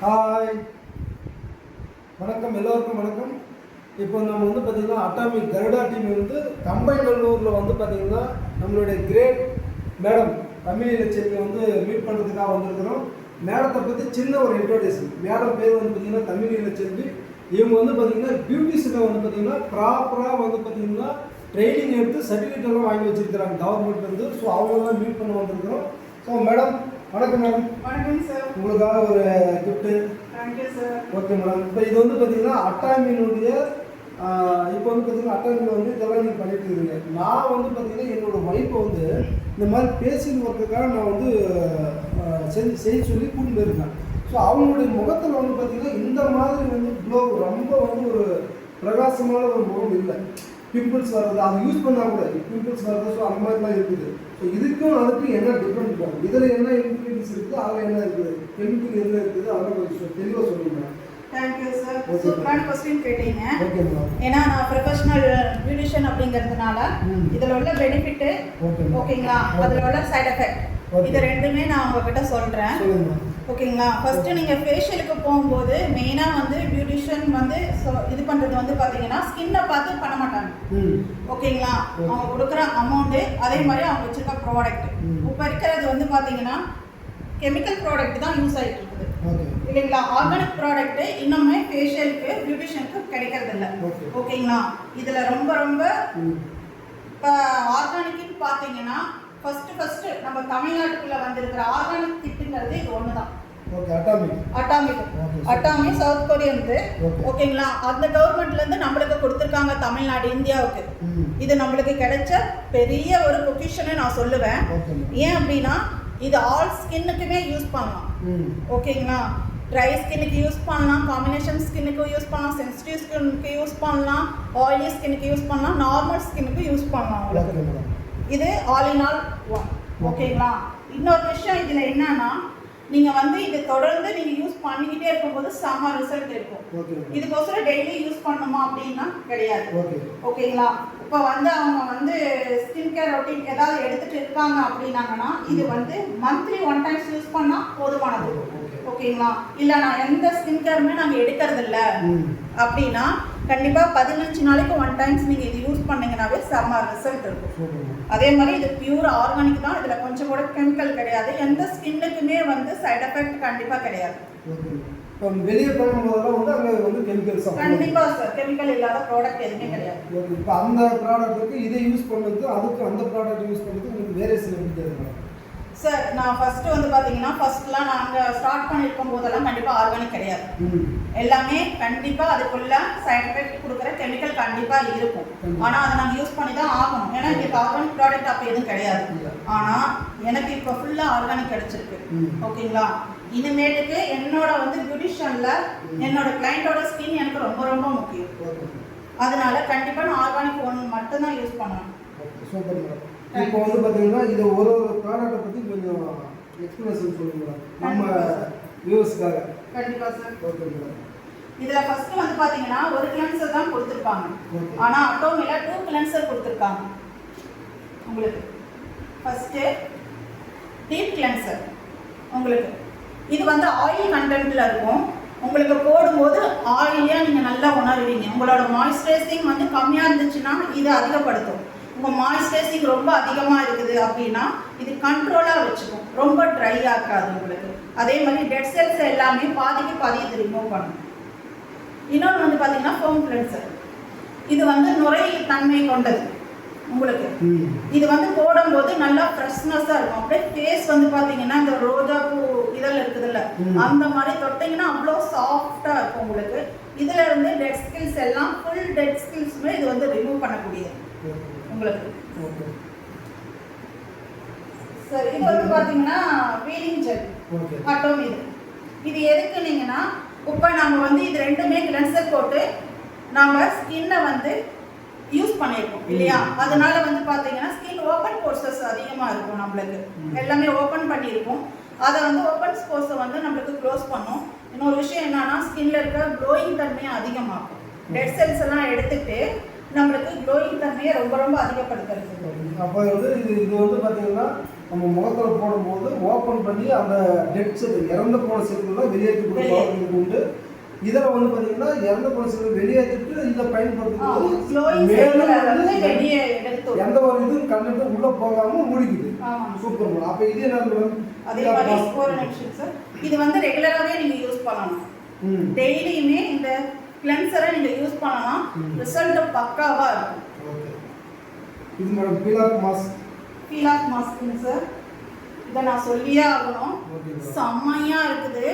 Hi, வணக்கம், எல்லோருக்கும் வணக்கம். இப்போ நம்ம வந்து பார்த்திங்கன்னா அட்டாமிக் கருடா டீம் வந்து கம்பைநல்லூரில் வந்து பார்த்திங்கன்னா நம்மளுடைய கிரேட் மேடம் தமிழில் செல்வி வந்து மீட் பண்ணுறதுக்காக வந்திருக்கிறோம். மேடத்தை பற்றி சின்ன ஒரு இன்ட்ரோடக்ஷன். மேடம் பேர் வந்து பார்த்திங்கன்னா தமிழில் செல்வி. இவங்க வந்து பார்த்திங்கன்னா பியூட்டிஷியனை வந்து பார்த்திங்கன்னா ப்ராப்பராக வந்து பார்த்திங்கன்னா ட்ரைனிங் எடுத்து சர்டிஃபிகேட்டெல்லாம் வாங்கி வச்சுருக்கிறாங்க கவர்மெண்ட்லேருந்து. ஸோ அவங்களாம் மீட் பண்ண வந்திருக்கிறோம். ஸோ மேடம், வணக்கம் மேடம். வணக்கம் சார். உங்களுக்காக ஒரு gift. Thank you sir. Okay madam. இப்போ இது வந்து பார்த்தீங்கன்னா அட்டாமியினுடைய இப்போ வந்து பார்த்தீங்கன்னா அட்டாமியில் வந்து இதெல்லாம் நீங்கள் பண்ணிட்டு இருக்கீங்க. நான் வந்து பார்த்தீங்கன்னா என்னோடய ஒய்ஃபை வந்து இந்த மாதிரி பேசிங் ஒர்க்குக்காக நான் வந்து செய்ய சொல்லி கூட்டிட்டு போயிருக்கேன். ஸோ அவங்களுடைய முகத்தில் வந்து பார்த்தீங்கன்னா இந்த மாதிரி வந்து க்ளோ ரொம்ப வந்து ஒரு பிரகாசமான ஒரு முகம் இல்லை. பிம்பிள்ஸ் வர்றது, அது யூஸ் பண்ணால் கூட பிம்பிள்ஸ் வர்றது, ஸோ அந்த மாதிரிலாம் இருக்குது. ஸோ இதுக்கும் அதுக்கும் என்ன டிஃப்ரெண்ட் இருக்கும், இதில் என்ன இன்க்ரீடியன்ஸ் இருக்குது, அதில் என்ன இருக்குது, கெமிக்கல் என்ன இருக்குது, அதெல்லாம் கொஞ்சம் தெளிவாக சொல்லுங்க. Thank you sir. சூப்பரான கொஸ்டின் கேட்டீங்க. Okay madam. ஏன்னா நான் ப்ரொஃபஷனல் பியூட்டிஷியன் அப்படிங்கிறதுனால இதில் உள்ள பெனிஃபிட்டு ஓகேங்களா, அதில் உள்ள சைட் எஃபெக்ட் இது ரெண்டுமே நான் உங்ககிட்ட சொல்கிறேன். ஓகேங்களா. ஃபஸ்ட்டு நீங்கள் ஃபேஷியலுக்கு போகும்போது மெயினாக வந்து பியூட்டிஷியன் வந்து இது பண்ணுறது வந்து பார்த்தீங்கன்னா ஸ்கின்னை பார்த்து பண்ண மாட்டாங்க. ஓகேங்களா. அவங்க கொடுக்குற அமௌண்ட்டு, அதே மாதிரி அவங்க வச்சுருக்க ப்ராடக்ட். இப்போ இருக்கிறது வந்து பார்த்தீங்கன்னா கெமிக்கல் ப்ராடக்ட் தான் யூஸ் ஆகிட்டு இருக்குது இல்லைங்களா. ஆர்கானிக் ப்ராடக்ட்டு இன்னுமே ஃபேஷியலுக்கு பியூட்டிஷியனுக்கு கிடைக்கிறது இல்லை. ஓகேங்களா. இதில் ரொம்ப ரொம்ப இப்போ ஆர்கானிக்னு பார்த்தீங்கன்னா ஃபஸ்ட்டு நம்ம தமிழ்நாட்டுக்குள்ளே வந்திருக்கிற ஆர்கானிக் கிட்டுங்கிறது இது ஒன்று தான். அட்டாமிக் சவுத் கொரியன்து. ஓகேங்களா. அந்த கவர்மெண்ட்லேருந்து நம்மளுக்கு கொடுத்துருக்காங்க தமிழ்நாடு இந்தியாவுக்கு. இது நம்மளுக்கு கிடைச்ச பெரிய ஒரு பொசிஷனை நான் சொல்லுவேன். ஏன் அப்படின்னா இது ஆல் ஸ்கின்னுக்குமே யூஸ் பண்ணலாம். ஓகேங்களா. ட்ரை ஸ்கின்னுக்கு யூஸ் பண்ணலாம், காம்பினேஷன் ஸ்கின்னுக்கு யூஸ் பண்ணலாம், சென்சிட்டிவ் ஸ்கின்னுக்கு யூஸ் பண்ணலாம், ஆயிலி ஸ்கின்னுக்கு யூஸ் பண்ணலாம், நார்மல் ஸ்கின்னுக்கு யூஸ் பண்ணலாம். உங்களுக்கு இது ஆல் இன் ஆல் ஒன். ஓகேங்களா. இன்னொரு விஷயம் இதில் என்னன்னா நீங்கள் வந்து இதை தொடர்ந்து நீங்கள் யூஸ் பண்ணிக்கிட்டே இருக்கும்போது செம்ம ரிசல்ட் இருக்கும். இதுக்கோசரம் டெய்லி யூஸ் பண்ணணுமா அப்படின்னா கிடையாது. ஓகேங்களா. இப்போ வந்து அவங்க வந்து ஸ்கின் கேர் ரொட்டீன் ஏதாவது எடுத்துகிட்டு இருக்காங்க அப்படின்னாங்கன்னா இது வந்து மந்த்லி 1 டைம்ஸ் யூஸ் பண்ணால் போதுமானது. ஓகேங்களா. இல்லை நான் எந்த ஸ்கின் கேருமே நாங்கள் எடுக்கிறது இல்லை அப்படின்னா கண்டிப்பாக 15 நாளைக்கு 1 டைம்ஸ் நீங்கள் இது யூஸ் பண்ணிங்கனாவே செம்ம ரிசல்ட் இருக்கும். அதே மாதிரி இது பியூர் ஆர்கானிக் தான். இதில் கொஞ்சம் கூட கெமிக்கல் கிடையாது. எந்த ஸ்கின்னுக்குமே வந்து சைட் எஃபெக்ட் கண்டிப்பாக கிடையாது. வெளியே பண்ணும்போதெல்லாம் வந்து அங்கே வந்து கெமிக்கல்ஸ் கண்டிப்பாக சார், கெமிக்கல் இல்லாத ப்ராடக்ட் எதுவுமே கிடையாது. இப்போ அந்த ப்ராடக்ட்டுக்கு இதை யூஸ் பண்ணுறது, அதுக்கு அந்த ப்ராடக்ட் யூஸ் பண்ணுறது உங்களுக்கு வேரியேஷன் எப்படி தெரியும் சார்? நான் ஃபஸ்ட்டு வந்து பார்த்தீங்கன்னா ஃபஸ்ட்லாம் நாங்கள் ஸ்டார்ட் பண்ணியிருக்கும் போதெல்லாம் கண்டிப்பாக ஆர்கானிக் கிடையாது. எல்லாமே கண்டிப்பாக அதுக்குள்ள சைட் எஃபெக்ட் கொடுக்குற கெமிக்கல் கண்டிப்பாக இருக்கும். ஆனால் அதை நாங்கள் யூஸ் பண்ணி தான் ஆகணும். ஏன்னா எங்களுக்கு ஆர்கானிக் ப்ராடக்ட் அப்போ எதுவும் கிடையாது. ஆனால் எனக்கு இப்போ ஃபுல்லாக ஆர்கானிக் கிடைச்சிருக்கு. ஓகேங்களா. இனிமேட்டுக்கு என்னோட வந்து பியூட்டிஷியனில் என்னோட கிளைண்டோட ஸ்கின் எனக்கு ரொம்ப ரொம்ப முக்கியம். அதனால கண்டிப்பாக நான் ஆர்கானிக் ஒன் மட்டும்தான் யூஸ் பண்ணுவேன். Super madam. இப்போ வந்து பார்த்தீங்கன்னா இது ஒரு ப்ராடக்ட்டை பற்றி கொஞ்சம் எக்ஸ்பிளேஷன் சொல்லுங்க நம்ம வியூவர்ஸ்க்காக. கண்டிப்பாக சார். Okay madam. இதில் ஃபஸ்ட்டு வந்து பார்த்தீங்கன்னா ஒரு கிளென்சர் தான் கொடுத்துருப்பாங்க. ஆனால் அட்டோமில் 2 கிளென்சர் கொடுத்துருக்காங்க உங்களுக்கு. ஃபஸ்ட்டு டீப் கிளென்சர் உங்களுக்கு. இது வந்து ஆயில் கண்டென்ட்டில் இருக்கும். உங்களுக்கு போடும்போது ஆயிலியாக நீங்கள் நல்லா உணருவீங்க. உங்களோட மாய்ஸ்சரைசிங் வந்து கம்மியாக இருந்துச்சுன்னா இது அதிகப்படுத்தும். உங்கள் மாய்ஸ்சரைசிங் ரொம்ப அதிகமாக இருக்குது அப்படின்னா இது கண்ட்ரோலாக வச்சுக்கும், ரொம்ப ட்ரை ஆக்காது உங்களுக்கு. அதே மாதிரி டெட் செல்ஸ் எல்லாமே பாதிக்கு பாதி இது ரிமூவ் பண்ணும். இன்னொன்று வந்து பார்த்தீங்கன்னா ஃபோம் கிளென்சர். இது வந்து நுரை தன்மை கொண்டது உங்களுக்கு. இது வந்து போடும்போது நல்லா ஃப்ரெஷ்னஸாக இருக்கும். அப்படியே ஃபேஸ் வந்து பார்த்தீங்கன்னா இந்த ரோஜா பூ இதெல்லாம் இருக்குதுல்ல, அந்த மாதிரி தொட்டிங்கன்னா அவ்வளோ சாஃப்டாக இருக்கும் உங்களுக்கு. இதில் இருந்து டெட் ஸ்கில்ஸ் எல்லாம் ஃபுல் டெட் ஸ்கில்ஸுமே இது வந்து ரிமூவ் பண்ணக்கூடியது உங்களுக்கு. சரி, இது வந்து பார்த்தீங்கன்னா பீலிங் ஜெல் அட்டோமி. இது எதுக்குன்னீங்கன்னா இப்போ நம்ம வந்து இது ரெண்டுமே கிளென்சர் போட்டு நம்ம ஸ்கின்னை வந்து யூஸ் பண்ணியிருக்கோம் இல்லையா. அதனால வந்து பார்த்தீங்கன்னா ஸ்கின் ஓப்பன் போர்சஸ் அதிகமாக இருக்கும். நம்மளுக்கு எல்லாமே ஓப்பன் பண்ணியிருக்கோம். அதை வந்து ஓப்பன் போர்ஸை வந்து நம்மளுக்கு க்ளோஸ் பண்ணும். இன்னொரு விஷயம் என்னன்னா ஸ்கின்ல இருக்கிற க்ளோயிங் தன்மையை அதிகமாகும். டெட் செல்ஸ் எல்லாம் எடுத்துட்டு நம்மளுக்கு க்ளோயிங் தன்மையை ரொம்ப ரொம்ப அதிகப்படுத்துறது. அப்போ வந்து இது வந்து பார்த்தீங்கன்னா நம்ம முகத்தில் போடும்போது ஓப்பன் பண்ணி அந்த டெட் செல் இறந்து போன செல்லுலாம் வெளியேற்றி பவர் உண்டு. இதில் வந்து பார்த்தீங்கன்னா இறந்து போன செல் வெளியேற்றிட்டு இதை பயன்படுத்தும் எந்த ஒரு இதுவும் கண்டென்ட் உள்ளே போகாமல் முடிக்குது. Super madam. அப்போ இது என்ன மேடம்? அதே மாதிரி ஒரு நிமிஷம் சார், இது வந்து ரெகுலராகவே நீங்கள் யூஸ் பண்ணணும். டெய்லியுமே இந்த கிளென்சரை நீங்கள் யூஸ் பண்ணலாம். ரிசல்ட் பக்காவாக இருக்கும். இது மேடம் பீலாக் மாஸ்க். பீலாக் மாஸ்க்குங்க சார், இதை நான் சொல்லியே ஆகணும். செம்மையாக இருக்குது.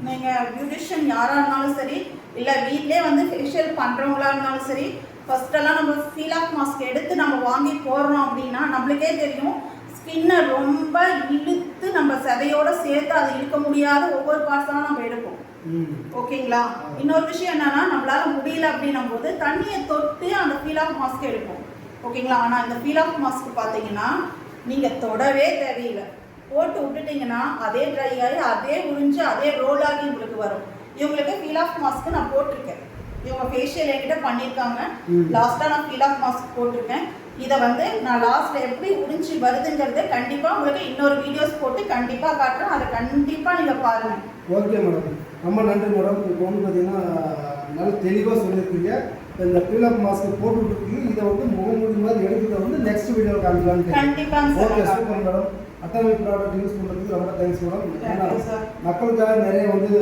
நீங்கள் பியூட்டிஷியன் யாராக இருந்தாலும் சரி, இல்லை வீட்டிலே வந்து ஃபேஷியல் பண்ணுறவங்களா இருந்தாலும் சரி, ஃபஸ்ட்டெல்லாம் நம்ம பீலாக் மாஸ்க் எடுத்து நம்ம வாங்கி போடுறோம் அப்படின்னா நம்மளுக்கே தெரியும் ஸ்கின்னை ரொம்ப இழுத்து நம்ம சதையோடு சேர்த்து அதை இழுக்க முடியாத ஒவ்வொரு பார்ட்ஸாக நம்ம எடுப்போம். ஓகேங்களா? இன்னொரு விஷயம் என்னன்னா, நம்மளால முடியல அப்படின்னும் போது தண்ணியை தொட்டு அந்த பீலாக் மாஸ்க் எடுப்போம். ஓகேங்களா? ஆனால் இந்த பீலாக் மாஸ்க் பார்த்தீங்கன்னா நீங்கள் தொடவே தேவையில்லை. போட்டு விட்டுட்டிங்கன்னா அதே ட்ரை ஆகி அதே உறிஞ்சு அதே ரோல் ஆகி உங்களுக்கு வரும். இவங்களுக்கு பீலாக் மாஸ்க்கு நான் போட்டிருக்கேன். இவங்க ஃபேஷியல் என்கிட்ட பண்ணியிருக்காங்க. லாஸ்ட்டாக நான் பீலாக் மாஸ்க் போட்டிருக்கேன். இதை வந்து நான் லாஸ்ட்டில் எப்படி உறிஞ்சி வருதுங்கிறத கண்டிப்பாக உங்களுக்கு இன்னொரு வீடியோஸ் போட்டு கண்டிப்பாக காட்டுறேன். அதை கண்டிப்பாக நீங்கள் பாருங்கள். ஓகே மேடம், ரொம்ப நன்றி மேடம். இப்போ வந்து பார்த்தீங்கன்னா நல்ல தெளிவாக சொல்லியிருக்கீங்க. இந்த பீலாக் மாஸ்க் போட்டு விட்டுருக்கீங்க. இதை வந்து முகமூடி மாதிரி எடுக்கிறத வந்து நெக்ஸ்ட் வீடியோவில் காமிக்கலான்னு. கண்டிப்பாக. Okay, super madam. Atomy product use பண்ணுறதுக்கு ரொம்ப தேங்க்ஸ் மேடம். ஏன்னா மக்களுக்காக நிறைய வந்து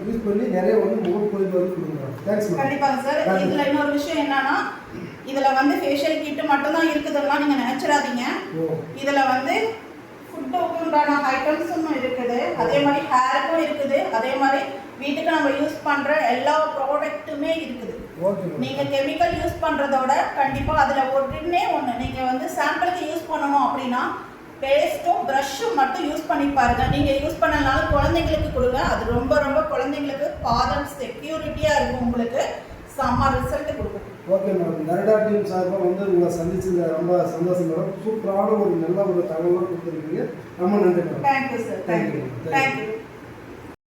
யூஸ் பண்ணி நிறைய வந்து முகப்பொழிவு வந்து கொடுக்குறோம். Thanks madam. கண்டிப்பாங்க சார். இதில் இன்னொரு விஷயம் என்னன்னா, இதில் வந்து ஃபேஷியல் கிட்டு மட்டும்தான் இருக்குதுலாம் நீங்கள் நினச்சிடாதீங்க. இதில் வந்து ஃபுட்டுக்கு உண்டான ஐட்டம்ஸும் இருக்குது, அதே மாதிரி ஹேருக்கும் இருக்குது, அதே மாதிரி வீட்டுக்கு நம்ம யூஸ் பண்ணுற எல்லா ப்ராடக்ட்டுமே இருக்குது. நீங்கள் கெமிக்கல் யூஸ் பண்ணுறதோட கண்டிப்பாக அதில் ஒன்றே ஒன்று நீங்கள் வந்து சாம்பிளுக்கு யூஸ் பண்ணணும் அப்படின்னா பேஸ்ட்டும் ப்ரஷ்ஷும் மட்டும் யூஸ் பண்ணி பாருங்கள். நீங்கள் யூஸ் பண்ணனாலும் குழந்தைங்களுக்கு கொடுங்க. அது ரொம்ப ரொம்ப குழந்தைங்களுக்கு பாதம் செக்யூரிட்டியாக இருக்கும். உங்களுக்கு செம்ம ரிசல்ட் கொடுக்கும். ஓகே மேடம், நரடா டீம் சார்பாக வந்து உங்களை சந்திச்சது ரொம்ப சந்தோஷம் மேடம். சூப்பரான ஒரு நல்ல ஒரு தகவலும் கொடுத்துருக்கீங்க. ரொம்ப நன்றி மேடம். Thank you sir. தேங்க்யூ.